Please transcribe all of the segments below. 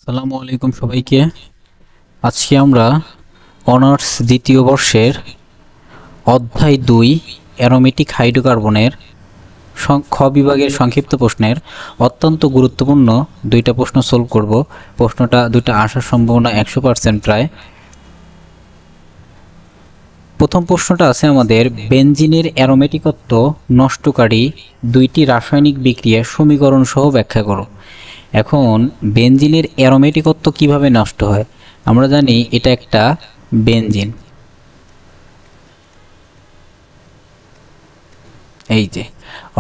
আসসালামু আলাইকুম সবাইকে। আজকে আমরা অনার্স দ্বিতীয় বর্ষের অধ্যায় 2 অ্যারোমেটিক হাইড্রোকার্বনের খ বিভাগের সংক্ষিপ্ত প্রশ্নের অত্যন্ত গুরুত্বপূর্ণ দুইটা প্রশ্ন সলভ করব। দুইটা আসার সম্ভাবনা 100% প্রায়। প্রথম প্রশ্নটা আছে আমাদের বেনজিনের অ্যারোমেটিকত্ব নষ্টকারী দুইটি রাসায়নিক বিক্রিয়ার সমীকরণ সহ ব্যাখ্যা করো। এখন বেনজিনের অ্যারোমেটিকত্ব কিভাবে নষ্ট হয়? আমরা জানি এটা একটা বেনজিন,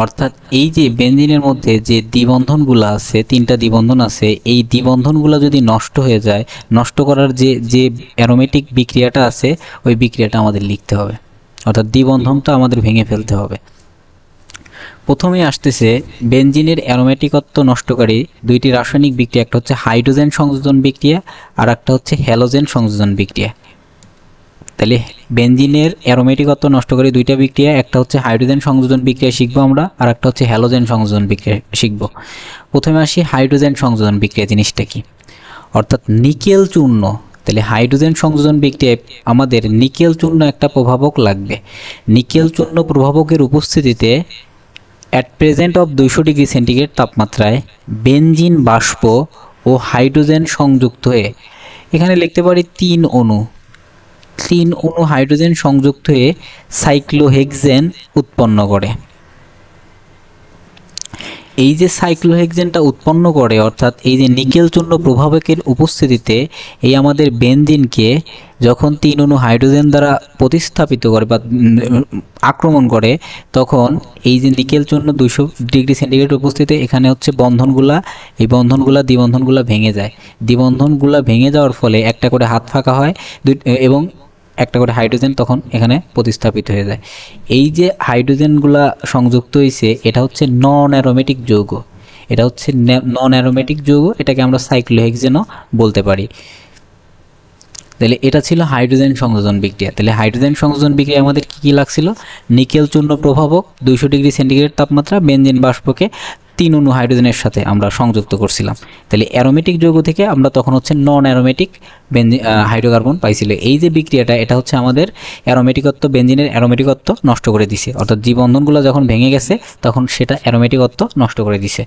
অর্থাৎ এই যে বেনজিনের মধ্যে যে দ্বিবন্ধনগুলো আছে, তিনটা দ্বিবন্ধন আছে, এই দ্বিবন্ধনগুলো যদি নষ্ট হয়ে যায়, নষ্ট করার যে অ্যারোমেটিক বিক্রিয়াটা আছে ওই বিক্রিয়াটা আমাদের লিখতে হবে, অর্থাৎ দ্বিবন্ধনটা আমাদের ভেঙে ফেলতে হবে। প্রথমে আসতেছে বেনজিনের অ্যারোমেটিকত্ব নষ্টকারী দুইটি রাসায়নিক বিক্রিয়া, একটা হচ্ছে হাইড্রোজেন সংযোজন বিক্রিয়া আর একটা হচ্ছে হ্যালোজেন সংযোজন বিক্রিয়া। তাহলে বেনজিনের অ্যারোমেটিকত্ব নষ্টকারী দুইটা বিক্রিয়া, একটা হচ্ছে হাইড্রোজেন সংযোজন বিক্রিয়া শিখবো আমরা, আর একটা হচ্ছে হ্যালোজেন সংযোজন বিক্রিয়া শিখবো। প্রথমে আসি হাইড্রোজেন সংযোজন বিক্রিয়া জিনিসটা কি, অর্থাৎ নিকেল চূর্ণ। তাহলে হাইড্রোজেন সংযোজন বিক্রিয়ায় আমাদের নিকেল চূর্ণ একটা প্রভাবক লাগবে। নিকেল চূর্ণ প্রভাবকের উপস্থিতিতে at present of 200 degree centigrade তাপমাত্রায় বেনজিন বাষ্প ও হাইড্রোজেন সংযুক্ত হয়ে, এখানে লিখতে পারি তিন অণু হাইড্রোজেন সংযুক্ত হয়ে সাইক্লোহেক্সেন উৎপন্ন করে। এই যে সাইক্লোহেক্সেনটা উৎপন্ন করে, অর্থাৎ এই যে নিকেল চূর্ণ প্রভাবকের উপস্থিতিতে এই আমাদের বেনজিনকে যখন তিন অণু হাইড্রোজেন দ্বারা প্রতিস্থাপিত করে বা আক্রমণ করে, তখন এই যে নিকেল চূর্ণ 200 ডিগ্রি সেন্টিগ্রেড উপস্থিতিতে এখানে হচ্ছে এই দ্বিবন্ধনগুলা ভেঙে যায়। দ্বিবন্ধনগুলা ভেঙে যাওয়ার ফলে একটা করে হাত ফাঁকা হয় এবং একটা করে হাইড্রোজেন তখন এখানে প্রতিস্থাপিত হয়ে যায়। এই যে হাইড্রোজেনগুলা সংযুক্ত হয়েছে এটা হচ্ছে নন অ্যারোমেটিক যৌগ, এটাকে আমরা সাইক্লোহেক্সেনও বলতে পারি। তাহলে এটা ছিল হাইড্রোজেন সংযোজন বিক্রিয়া। তাহলে হাইড্রোজেন সংযোজন বিক্রিয়া আমাদের কি লাগছিল? নিকেল চূর্ণ প্রভাবক 200 ডিগ্রি সেন্টিগ্রেড তাপমাত্রা বেনজিন বাষ্পকে তিন অণু হাইড্রোজেনের সাথে আমরা সংযুক্ত করছিলাম। তাহলে অ্যারোমেটিক যৌগ থেকে আমরা তখন হচ্ছে নন অ্যারোমেটিক হাইড্রোকার্বন পাইছিল। এই যে বিক্রিয়াটা এটা হচ্ছে আমাদের অ্যারোমেটিকত্ব, বেনজিনের অ্যারোমেটিকত্ব নষ্ট করে দিছে, অর্থাৎ দ্বিবন্ধনগুলো যখন ভেঙে গেছে তখন সেটা অ্যারোমেটিকত্ব নষ্ট করে দিছে।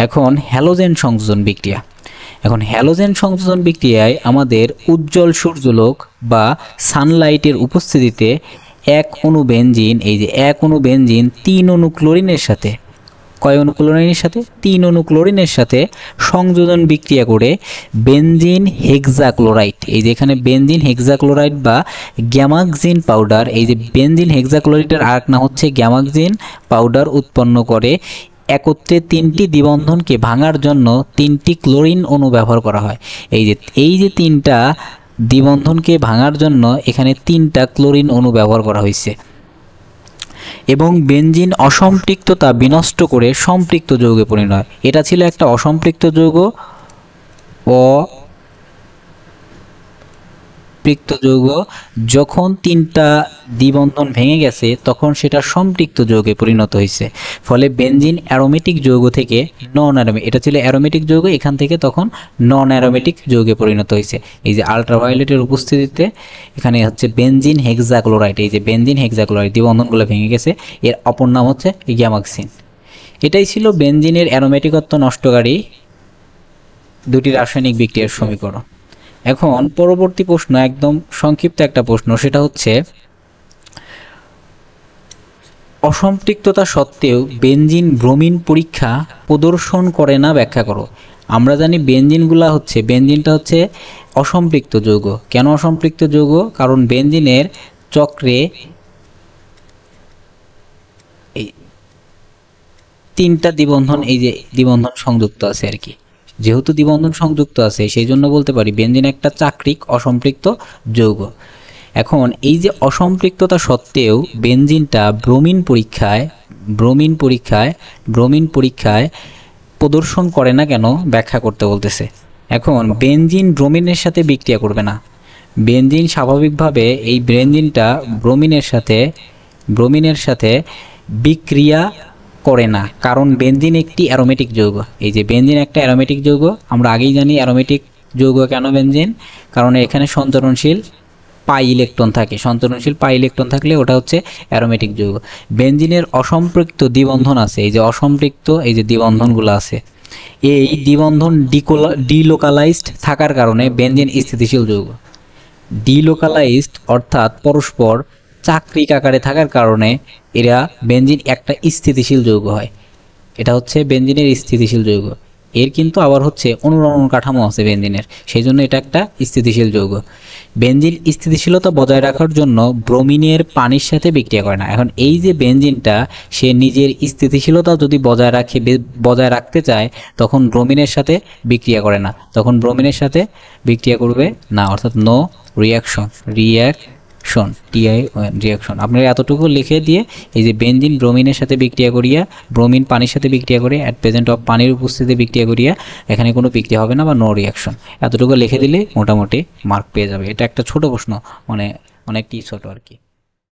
এখন হ্যালোজেন সংযোজন বিক্রিয়া। এখন হ্যালোজেন সংযোজন বিক্রিয়ায় আমাদের উজ্জ্বল সূর্যালোক বা সানলাইটের উপস্থিতিতে এক অণু বেনজিন, এই যে এক অণু বেনজিন তিন অণু ক্লোরিনের সাথে, কয় অণু ক্লোরিনের সাথে? তিন অণু ক্লোরিনের সাথে সংযোজন বিক্রিয়া করে বেনজিন হেক্সাক্লোরাইড, এই যে এখানে বেনজিন হেক্সাক্লোরাইড বা গ্যামাক্সিন পাউডার, এই যে বেনজিন হেক্সাক্লোরাইডের আরেক নাম হচ্ছে গ্যামাক্সিন পাউডার উৎপন্ন করে। একত্রে তিনটি দ্বিবন্ধনকে ভাঙার জন্য তিনটি ক্লোরিন অণু ব্যবহার করা হয়। এই যে তিনটা দ্বিবন্ধনকে ভাঙার জন্য এখানে তিনটা ক্লোরিন অণু ব্যবহার করা হয়েছে এবং বেনজিন অসম্পৃক্ততা বিনষ্ট করে সম্পৃক্ত যৌগে পরিণত হয়। এটা ছিল একটা অসম্পৃক্ত যৌগ, যখন তিনটা দ্বিবন্ধন ভেঙে গেছে তখন সেটা সম্পৃক্ত যৌগে পরিণত হয়েছে। ফলে বেনজিন অ্যারোমেটিক যৌগ থেকে নন অ্যারোমেটিক, এটা ছিল অ্যারোমেটিক যৌগ, এখান থেকে তখন নন অ্যারোমেটিক যৌগে পরিণত হয়েছে। এই যে আলট্রাভায়োলেটের উপস্থিতিতে এখানে হচ্ছে বেনজিন হেক্সাক্লোরাইড, এই যে বেনজিন হেক্সাক্লোরাইড দ্বিবন্ধনগুলো ভেঙে গেছে, এর অপর নাম হচ্ছে গ্যামাক্সিন। এটাই ছিল বেনজিনের অ্যারোমেটিকত্ব নষ্টকারী দুটি রাসায়নিক বিক্রিয়ার সমীকরণ। এখন পরবর্তী প্রশ্ন, একদম সংক্ষিপ্ত একটা প্রশ্ন, সেটা হচ্ছে অসম্পৃক্ততা সত্ত্বেও বেনজিন ব্রোমিন পরীক্ষা প্রদর্শন করে না, ব্যাখ্যা করো। আমরা জানি বেনজিনটা হচ্ছে অসম্পৃক্ত যৌগ। কেন অসম্পৃক্ত যৌগ? কারণ বেনজিনের চক্রে তিনটা দ্বিবন্ধন, এই যে দ্বিবন্ধন সংযুক্ত আছে আর কি, যেহেতু দ্বিবন্ধন সংযুক্ত আছে সেই জন্য বলতে পারি বেনজিন একটা চাক্রিক অসম্পৃক্ত যৌগ। এখন এই যে অসম্পৃক্ততা সত্ত্বেও বেনজিনটা ব্রোমিন পরীক্ষায় প্রদর্শন করে না কেন, ব্যাখ্যা করতে বলতেছে। এখন বেনজিন ব্রোমিনের সাথে বিক্রিয়া করবে না। বেনজিন স্বাভাবিকভাবে এই ব্রোমিনের সাথে বিক্রিয়া করে না, কারণ বেনজিন একটি অ্যারোমেটিক যৌগ। এই যে বেনজিন একটা অ্যারোমেটিক যৌগ, আমরা আগেই জানি অ্যারোমেটিক যৌগ কেন বেনজিন, কারণ এখানে সঞ্চরণশীল পাই ইলেকট্রন থাকে, সঞ্চরণশীল পাই ইলেকট্রন থাকলে ওটা হচ্ছে অ্যারোমেটিক যৌগ। বেনজিনের অসম্পৃক্ত দ্বিবন্ধন আছে, এই যে অসম্পৃক্ত এই যে দ্বিবন্ধনগুলো আছে, এই দ্বিবন্ধন ডিলোকালাইজড থাকার কারণে বেনজিন স্থিতিশীল যৌগ। ডিলোকালাইজড অর্থাৎ পরস্পর চাকরিক আকারে থাকার কারণে এরা বেনজিন একটা স্থিতিশীল যৌগ হয়। এটা হচ্ছে বেনজিনের স্থিতিশীল যৌগ। এর কিন্তু আবার হচ্ছে অনুরণন কাঠামো আছে বেনজিনের, সেই জন্য এটা একটা স্থিতিশীল যৌগ। বেনজিন স্থিতিশীলতা বজায় রাখার জন্য ব্রোমিনের পানির সাথে বিক্রিয়া করে না। এখন এই যে বেনজিনটা সে নিজের স্থিতিশীলতা যদি বজায় রাখতে চায়, তখন ব্রোমিনের সাথে বিক্রিয়া করে না, তখন ব্রোমিনের সাথে বিক্রিয়া করবে না, অর্থাৎ নো রিয়াকশন, রিয়াকশন। আপনারা এতটুকু লিখে দিয়ে এই যে বেনজিন ব্রোমিনের সাথে বিক্রিয়া করিয়া, ব্রোমিন পানির সাথে বিক্রিয়া করে অ্যাট প্রেজেন্ট অফ পানির উপস্থিতি বিক্রিয়া করিয়া এখানে কোনো বিক্রিয়া হবে না বা নো রিয়াকশন, এতটুকু লিখে দিলে মোটামুটি মার্ক পেয়ে যাবে। এটা একটা ছোট প্রশ্ন, মানে অনেকটি ছোট আর কি।